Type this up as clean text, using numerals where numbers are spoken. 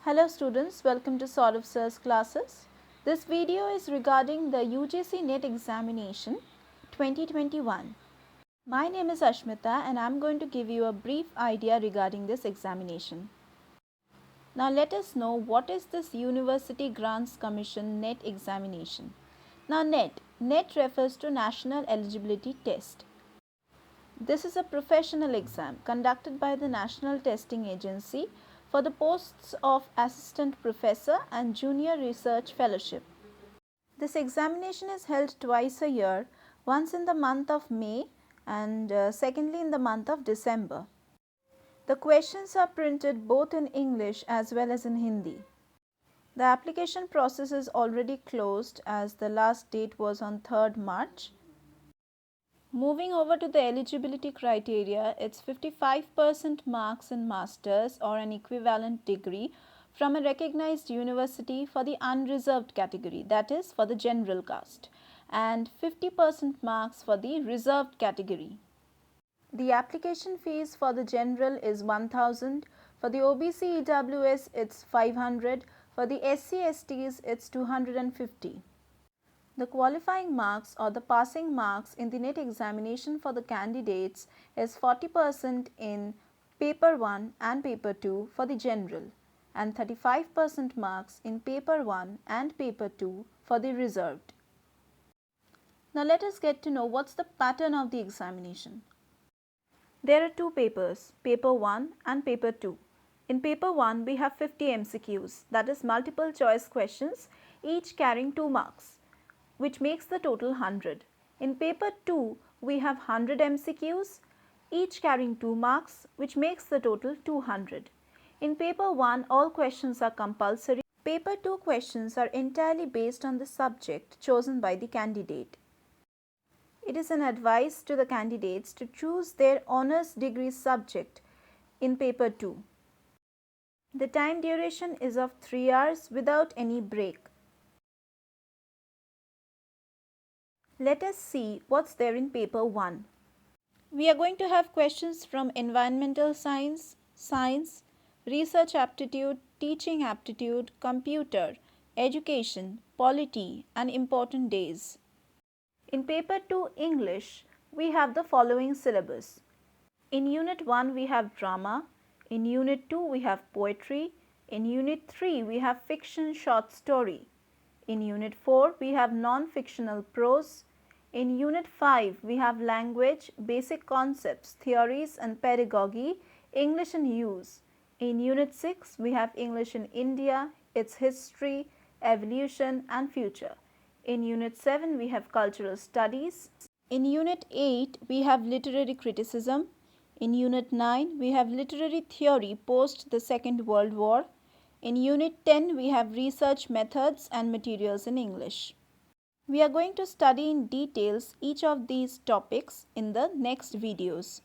Hello students, welcome to Saurav Sir's classes. This video is regarding the UGC NET examination 2021. My name is Ashmita and I am going to give you a brief idea regarding this examination. Now let us know what is this University Grants Commission NET examination. Now NET refers to National Eligibility Test. This is a professional exam conducted by the National Testing Agency for the posts of Assistant Professor and Junior Research Fellowship. This examination is held twice a year, once in the month of May and secondly in the month of December. The questions are printed both in English as well as in Hindi. The application process is already closed as the last date was on 3rd March. Moving over to the eligibility criteria, it's 55% marks in masters or an equivalent degree from a recognized university for the unreserved category, that is for the general caste, and 50% marks for the reserved category. The application fees for the general is 1000, for the OBC EWS it's 500, for the SC STs it's 250. The qualifying marks or the passing marks in the NET examination for the candidates is 40% in paper 1 and paper 2 for the general and 35% marks in paper 1 and paper 2 for the reserved. Now let us get to know what's the pattern of the examination. There are two papers, paper 1 and paper 2. In paper 1 we have 50 MCQs, that is multiple choice questions, each carrying 2 marks, which makes the total 100. In paper 2, we have 100 MCQs, each carrying 2 marks, which makes the total 200. In paper 1, all questions are compulsory. Paper 2 questions are entirely based on the subject chosen by the candidate. It is an advice to the candidates to choose their honours degree subject in paper 2. The time duration is of 3 hours without any break. Let us see what's there in paper 1. We are going to have questions from environmental science, science, research aptitude, teaching aptitude, computer, education, polity and important days. In paper 2 English, we have the following syllabus. In unit 1 we have drama, in unit 2 we have poetry, in unit 3 we have fiction short story. In unit 4 we have non-fictional prose. In unit 5 we have language, basic concepts, theories and pedagogy, English in use. In unit 6 we have English in India, its history, evolution and future. In unit 7 we have cultural studies. In unit 8 we have literary criticism. In unit 9 we have literary theory post the Second World War. In unit 10 we have research methods and materials in English. We are going to study in details each of these topics in the next videos.